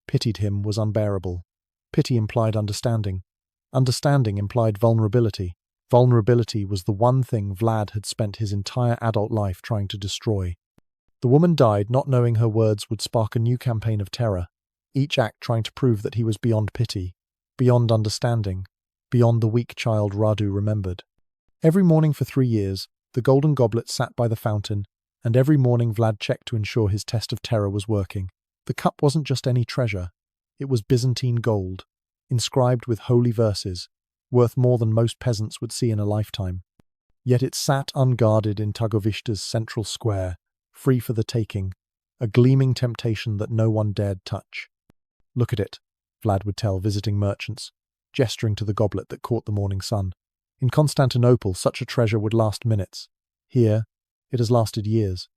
pitied him was unbearable. Pity implied understanding. Understanding implied vulnerability. Vulnerability was the one thing Vlad had spent his entire adult life trying to destroy. The woman died not knowing her words would spark a new campaign of terror, each act trying to prove that he was beyond pity, beyond understanding, beyond the weak child Radu remembered. Every morning for 3 years, the golden goblet sat by the fountain, and every morning Vlad checked to ensure his test of terror was working. The cup wasn't just any treasure. It was Byzantine gold, inscribed with holy verses, worth more than most peasants would see in a lifetime. Yet it sat unguarded in Târgoviște's central square, free for the taking, a gleaming temptation that no one dared touch. "Look at it," Vlad would tell visiting merchants, gesturing to the goblet that caught the morning sun. "In Constantinople, such a treasure would last minutes. Here, it has lasted years.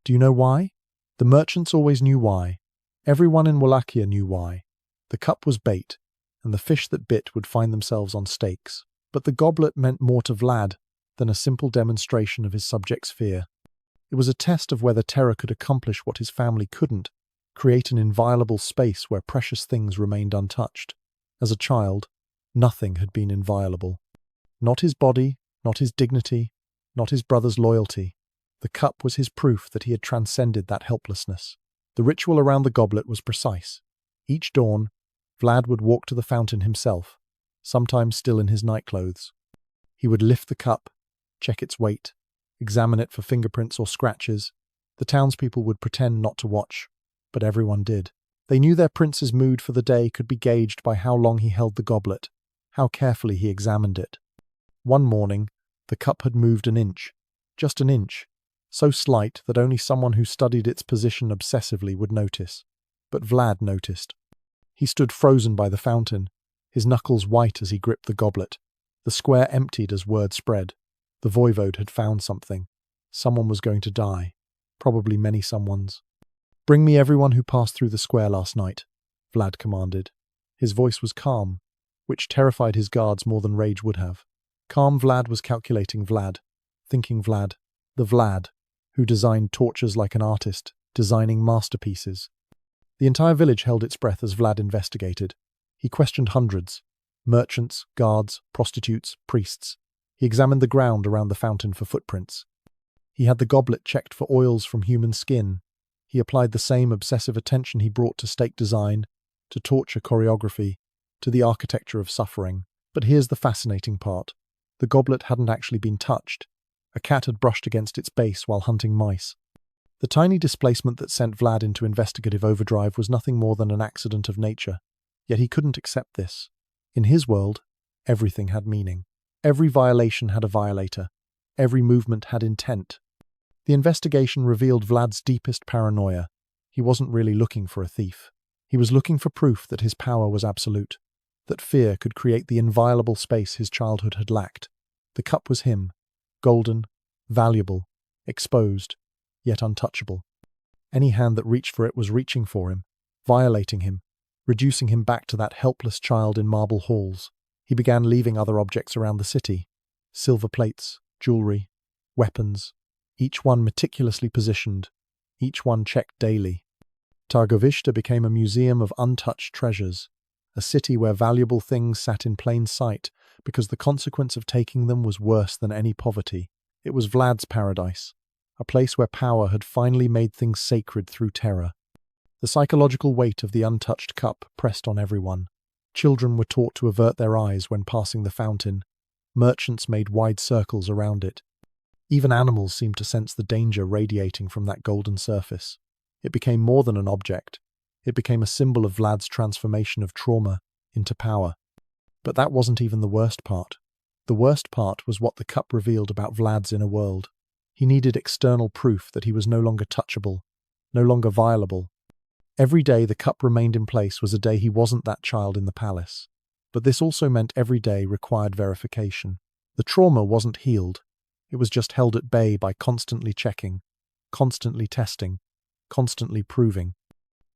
Do you know why? The merchants always knew why. Everyone in Wallachia knew why. The cup was bait, and the fish that bit would find themselves on stakes. But the goblet meant more to Vlad than a simple demonstration of his subjects' fear. It was a test of whether terror could accomplish what his family couldn't, create an inviolable space where precious things remained untouched. As a child, nothing had been inviolable. Not his body, not his dignity, not his brother's loyalty. The cup was his proof that he had transcended that helplessness. The ritual around the goblet was precise. Each dawn, Vlad would walk to the fountain himself, sometimes still in his nightclothes. He would lift the cup, check its weight, examine it for fingerprints or scratches. The townspeople would pretend not to watch, but everyone did. They knew their prince's mood for the day could be gauged by how long he held the goblet, how carefully he examined it. One morning, the cup had moved an inch, just an inch, so slight that only someone who studied its position obsessively would notice. But Vlad noticed. He stood frozen by the fountain, his knuckles white as he gripped the goblet. The square emptied as word spread. The voivode had found something. Someone was going to die. Probably many someones. "Bring me everyone who passed through the square last night," Vlad commanded. His voice was calm, which terrified his guards more than rage would have. Calm Vlad was calculating Vlad, thinking Vlad, the Vlad, who designed tortures like an artist, designing masterpieces. The entire village held its breath as Vlad investigated. He questioned hundreds: merchants, guards, prostitutes, priests. He examined the ground around the fountain for footprints. He had the goblet checked for oils from human skin. He applied the same obsessive attention he brought to stake design, to torture choreography, to the architecture of suffering. But here's the fascinating part. The goblet hadn't actually been touched. A cat had brushed against its base while hunting mice. The tiny displacement that sent Vlad into investigative overdrive was nothing more than an accident of nature, yet he couldn't accept this. In his world, everything had meaning. Every violation had a violator. Every movement had intent. The investigation revealed Vlad's deepest paranoia. He wasn't really looking for a thief. He was looking for proof that his power was absolute, that fear could create the inviolable space his childhood had lacked. The cup was him, golden, valuable, exposed, yet untouchable. Any hand that reached for it was reaching for him, violating him, reducing him back to that helpless child in marble halls. He began leaving other objects around the city: silver plates, jewelry, weapons, each one meticulously positioned, each one checked daily. Targovishte became a museum of untouched treasures, a city where valuable things sat in plain sight because the consequence of taking them was worse than any poverty. It was Vlad's paradise, a place where power had finally made things sacred through terror. The psychological weight of the untouched cup pressed on everyone. Children were taught to avert their eyes when passing the fountain. Merchants made wide circles around it. Even animals seemed to sense the danger radiating from that golden surface. It became more than an object. It became a symbol of Vlad's transformation of trauma into power. But that wasn't even the worst part. The worst part was what the cup revealed about Vlad's inner world. He needed external proof that he was no longer touchable, no longer violable. Every day the cup remained in place was a day he wasn't that child in the palace. But this also meant every day required verification. The trauma wasn't healed. It was just held at bay by constantly checking, constantly testing, constantly proving.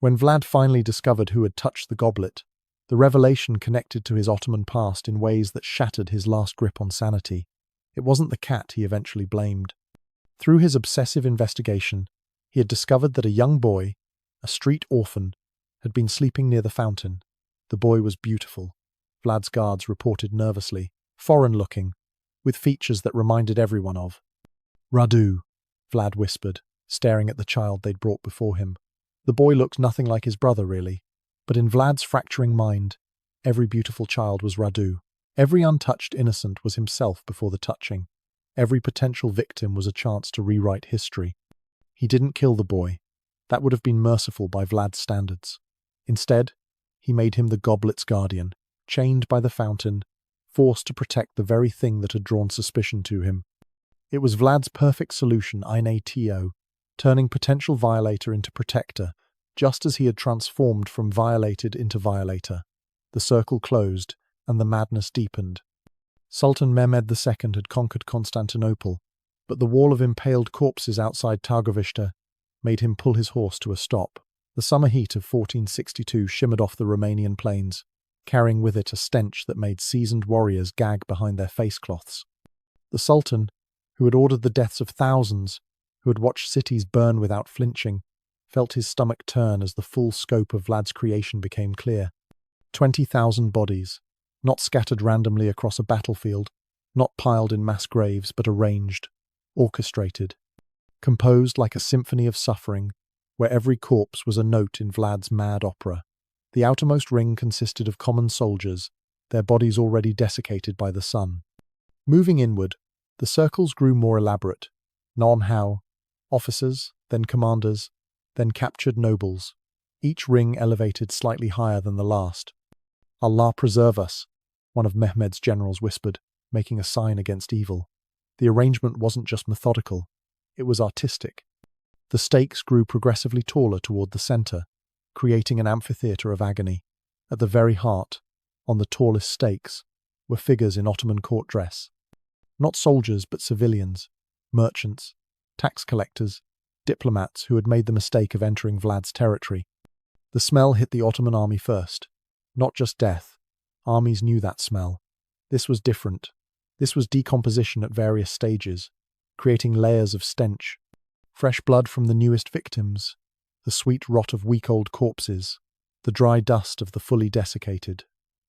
When Vlad finally discovered who had touched the goblet, the revelation connected to his Ottoman past in ways that shattered his last grip on sanity. It wasn't the cat he eventually blamed. Through his obsessive investigation, he had discovered that a young boy, a street orphan, had been sleeping near the fountain. The boy was beautiful, Vlad's guards reported nervously, foreign-looking, with features that reminded everyone of Radu, Vlad whispered, staring at the child they'd brought before him. The boy looked nothing like his brother, really. But in Vlad's fracturing mind, every beautiful child was Radu. Every untouched innocent was himself before the touching. Every potential victim was a chance to rewrite history. He didn't kill the boy. That would have been merciful by Vlad's standards. Instead, he made him the goblet's guardian, chained by the fountain, forced to protect the very thing that had drawn suspicion to him. It was Vlad's perfect solution, inato, turning potential violator into protector, just as he had transformed from violated into violator. The circle closed, and the madness deepened. Sultan Mehmed II had conquered Constantinople, but the wall of impaled corpses outside Targovishte made him pull his horse to a stop. The summer heat of 1462 shimmered off the Romanian plains, carrying with it a stench that made seasoned warriors gag behind their face-cloths. The Sultan, who had ordered the deaths of thousands, who had watched cities burn without flinching, felt his stomach turn as the full scope of Vlad's creation became clear. 20,000 bodies, not scattered randomly across a battlefield, not piled in mass graves, but arranged, orchestrated, composed like a symphony of suffering, where every corpse was a note in Vlad's mad opera. The outermost ring consisted of common soldiers, their bodies already desiccated by the sun. Moving inward, the circles grew more elaborate. Non-how, officers, then commanders, then captured nobles, each ring elevated slightly higher than the last. Allah preserve us, one of Mehmed's generals whispered, making a sign against evil. The arrangement wasn't just methodical, it was artistic. The stakes grew progressively taller toward the center, creating an amphitheater of agony. At the very heart, on the tallest stakes, were figures in Ottoman court dress. Not soldiers, but civilians, merchants, tax collectors, diplomats who had made the mistake of entering Vlad's territory. The smell hit the Ottoman army first. Not just death. Armies knew that smell. This was different. This was decomposition at various stages, creating layers of stench. Fresh blood from the newest victims, the sweet rot of week-old corpses, the dry dust of the fully desiccated.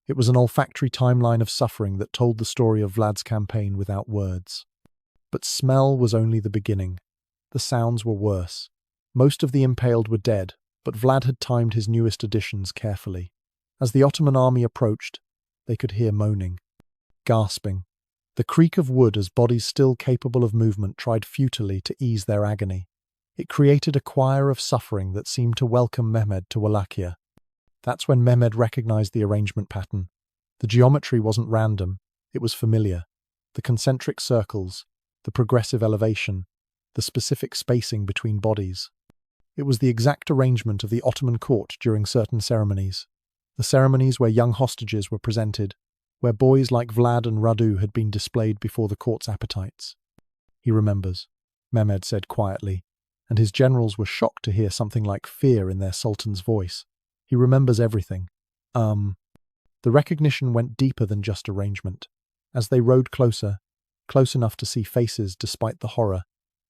It was an olfactory timeline of suffering that told the story of Vlad's campaign without words. But smell was only the beginning. The sounds were worse. Most of the impaled were dead, but Vlad had timed his newest additions carefully. As the Ottoman army approached, they could hear moaning, gasping, the creak of wood as bodies still capable of movement tried futilely to ease their agony. It created a choir of suffering that seemed to welcome Mehmed to Wallachia. That's when Mehmed recognized the arrangement pattern. The geometry wasn't random, it was familiar. The concentric circles, the progressive elevation, the specific spacing between bodies. It was the exact arrangement of the Ottoman court during certain ceremonies. The ceremonies where young hostages were presented, where boys like Vlad and Radu had been displayed before the court's appetites. He remembers, Mehmed said quietly, and his generals were shocked to hear something like fear in their sultan's voice. He remembers everything. The recognition went deeper than just arrangement. As they rode closer, close enough to see faces despite the horror,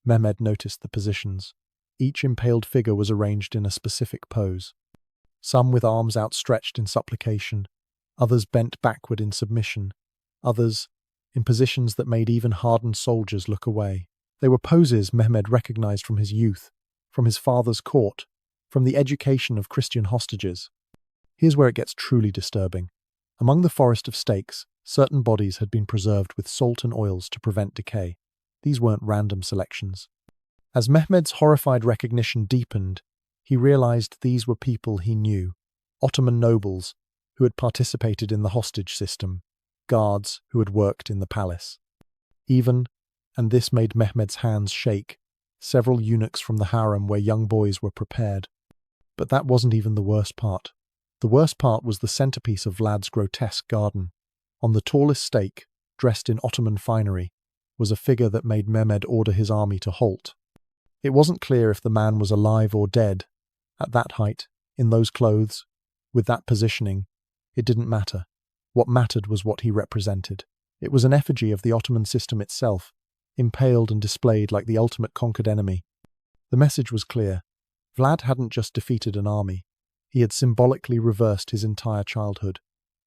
Mehmed noticed the positions. Each impaled figure was arranged in a specific pose. Some with arms outstretched in supplication, others bent backward in submission, others in positions that made even hardened soldiers look away. They were poses Mehmed recognized from his youth, from his father's court, from the education of Christian hostages. Here's where it gets truly disturbing. Among the forest of stakes, certain bodies had been preserved with salt and oils to prevent decay. These weren't random selections. As Mehmed's horrified recognition deepened, he realized these were people he knew. Ottoman nobles who had participated in the hostage system, guards who had worked in the palace. Even, and this made Mehmed's hands shake, several eunuchs from the harem where young boys were prepared. But that wasn't even the worst part. The worst part was the centerpiece of Vlad's grotesque garden. On the tallest stake, dressed in Ottoman finery, was a figure that made Mehmed order his army to halt. It wasn't clear if the man was alive or dead. At that height, in those clothes, with that positioning, it didn't matter. What mattered was what he represented. It was an effigy of the Ottoman system itself, impaled and displayed like the ultimate conquered enemy. The message was clear. Vlad hadn't just defeated an army. He had symbolically reversed his entire childhood.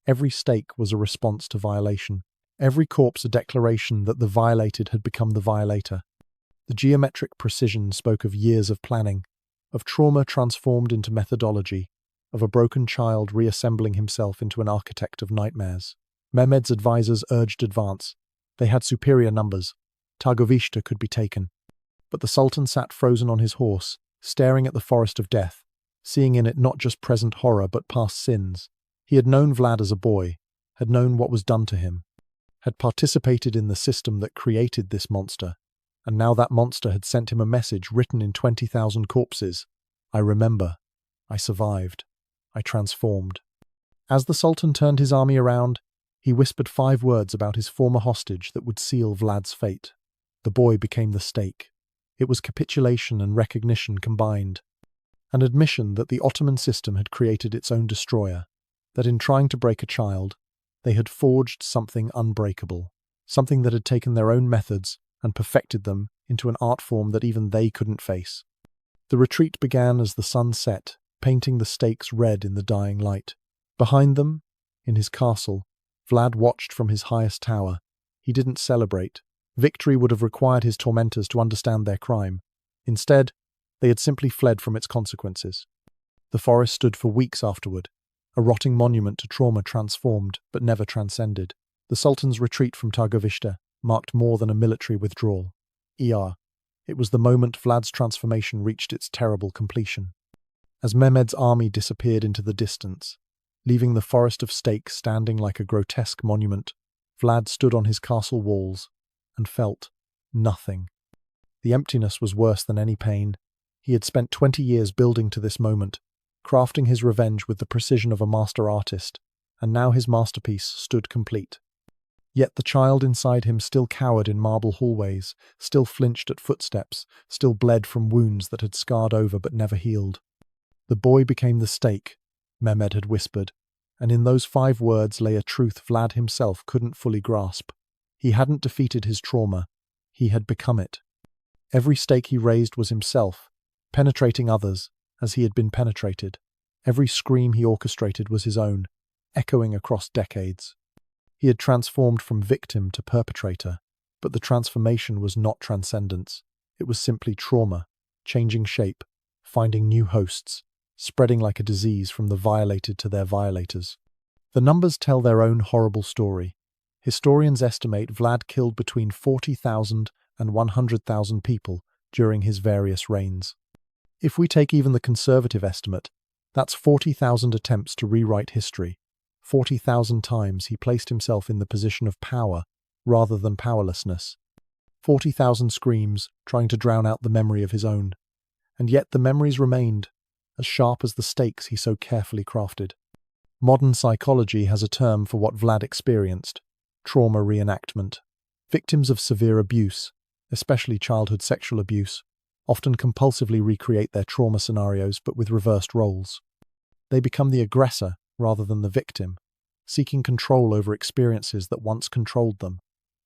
Every stake was a response to violation. Every corpse a declaration that the violated had become the violator. The geometric precision spoke of years of planning, of trauma transformed into methodology, of a broken child reassembling himself into an architect of nightmares. Mehmed's advisors urged advance. They had superior numbers. Targovishte could be taken. But the Sultan sat frozen on his horse, staring at the forest of death, seeing in it not just present horror but past sins. He had known Vlad as a boy, had known what was done to him, had participated in the system that created this monster, and now that monster had sent him a message written in 20,000 corpses. I remember. I survived. I transformed. As the Sultan turned his army around, he whispered 5 words about his former hostage that would seal Vlad's fate. The boy became the stake. It was capitulation and recognition combined. An admission that the Ottoman system had created its own destroyer, that in trying to break a child, they had forged something unbreakable, something that had taken their own methods and perfected them into an art form that even they couldn't face. The retreat began as the sun set, painting the stakes red in the dying light. Behind them, in his castle, Vlad watched from his highest tower. He didn't celebrate. Victory would have required his tormentors to understand their crime. Instead, they had simply fled from its consequences. The forest stood for weeks afterward, a rotting monument to trauma transformed but never transcended. The Sultan's retreat from Targovishte marked more than a military withdrawal. It was the moment Vlad's transformation reached its terrible completion. As Mehmed's army disappeared into the distance, leaving the forest of stakes standing like a grotesque monument, Vlad stood on his castle walls and felt nothing. The emptiness was worse than any pain. He had spent 20 years building to this moment, crafting his revenge with the precision of a master artist, and now his masterpiece stood complete. Yet the child inside him still cowered in marble hallways, still flinched at footsteps, still bled from wounds that had scarred over but never healed. The boy became the stake, Mehmed had whispered, and in those 5 words lay a truth Vlad himself couldn't fully grasp. He hadn't defeated his trauma, he had become it. Every stake he raised was himself, penetrating others as he had been penetrated. Every scream he orchestrated was his own, echoing across decades. He had transformed from victim to perpetrator, but the transformation was not transcendence. It was simply trauma, changing shape, finding new hosts, spreading like a disease from the violated to their violators. The numbers tell their own horrible story. Historians estimate Vlad killed between 40,000 and 100,000 people during his various reigns. If we take even the conservative estimate, that's 40,000 attempts to rewrite history. 40,000 times he placed himself in the position of power rather than powerlessness. 40,000 screams trying to drown out the memory of his own. And yet the memories remained, as sharp as the stakes he so carefully crafted. Modern psychology has a term for what Vlad experienced: trauma reenactment. Victims of severe abuse, especially childhood sexual abuse, often compulsively recreate their trauma scenarios but with reversed roles. They become the aggressor rather than the victim, seeking control over experiences that once controlled them.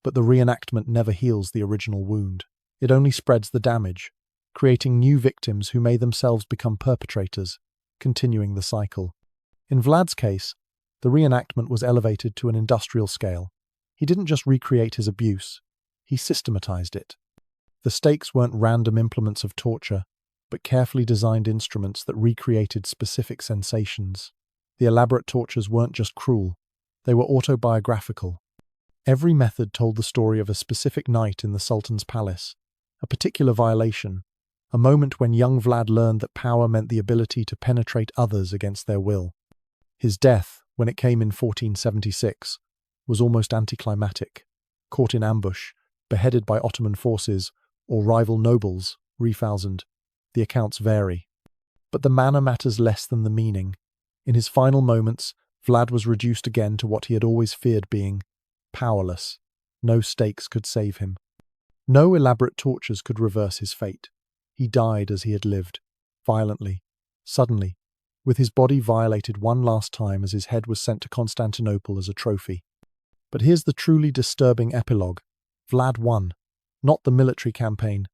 But the reenactment never heals the original wound. It only spreads the damage, creating new victims who may themselves become perpetrators, continuing the cycle. In Vlad's case, the reenactment was elevated to an industrial scale. He didn't just recreate his abuse, he systematized it. The stakes weren't random implements of torture, but carefully designed instruments that recreated specific sensations. The elaborate tortures weren't just cruel, they were autobiographical. Every method told the story of a specific night in the Sultan's palace, a particular violation, a moment when young Vlad learned that power meant the ability to penetrate others against their will. His death, when it came in 1476, was almost anticlimactic. Caught in ambush, beheaded by Ottoman forces, or rival nobles, re-thousand. The accounts vary. But the manner matters less than the meaning. In his final moments, Vlad was reduced again to what he had always feared being: powerless. No stakes could save him. No elaborate tortures could reverse his fate. He died as he had lived, violently, suddenly, with his body violated one last time as his head was sent to Constantinople as a trophy. But here's the truly disturbing epilogue. Vlad won. Not the military campaign.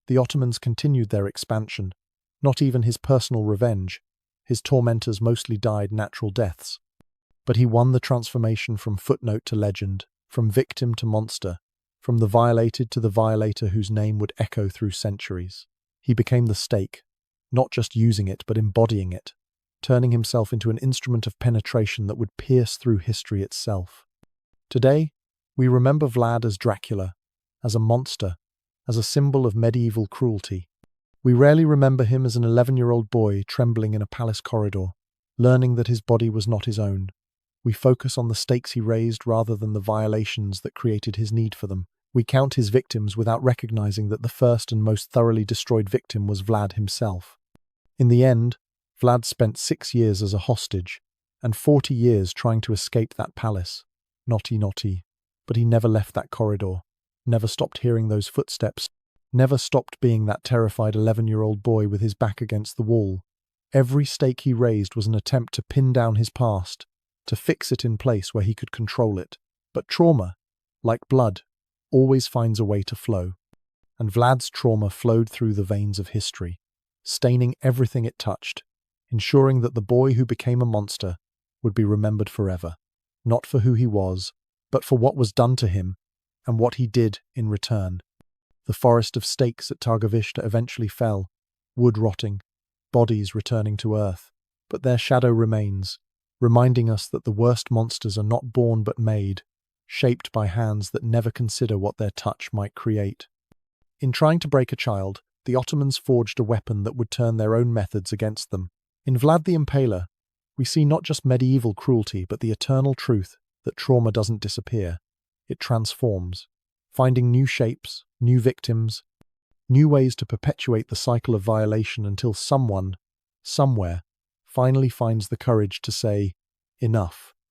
The Ottomans continued their expansion. Not even his personal revenge. His tormentors mostly died natural deaths. But he won the transformation from footnote to legend, from victim to monster, from the violated to the violator whose name would echo through centuries. He became the stake, not just using it but embodying it, turning himself into an instrument of penetration that would pierce through history itself. Today, we remember Vlad as Dracula, as a monster, as a symbol of medieval cruelty. We rarely remember him as an 11-year-old boy trembling in a palace corridor, learning that his body was not his own. We focus on the stakes he raised rather than the violations that created his need for them. We count his victims without recognizing that the first and most thoroughly destroyed victim was Vlad himself. In the end, Vlad spent 6 years as a hostage, and 40 years trying to escape that palace. Naughty. But he never left that corridor, never stopped hearing those footsteps, never stopped being that terrified 11-year-old boy with his back against the wall. Every stake he raised was an attempt to pin down his past, to fix it in place where he could control it. But trauma, like blood, always finds a way to flow. And Vlad's trauma flowed through the veins of history, staining everything it touched, ensuring that the boy who became a monster would be remembered forever, not for who he was, but for what was done to him and what he did in return. The forest of stakes at Targovishta eventually fell, wood rotting, bodies returning to earth, but their shadow remains, reminding us that the worst monsters are not born but made, shaped by hands that never consider what their touch might create. In trying to break a child, the Ottomans forged a weapon that would turn their own methods against them. In Vlad the Impaler, we see not just medieval cruelty but the eternal truth that trauma doesn't disappear. It transforms, finding new shapes, new victims, new ways to perpetuate the cycle of violation until someone, somewhere, finally finds the courage to say, enough.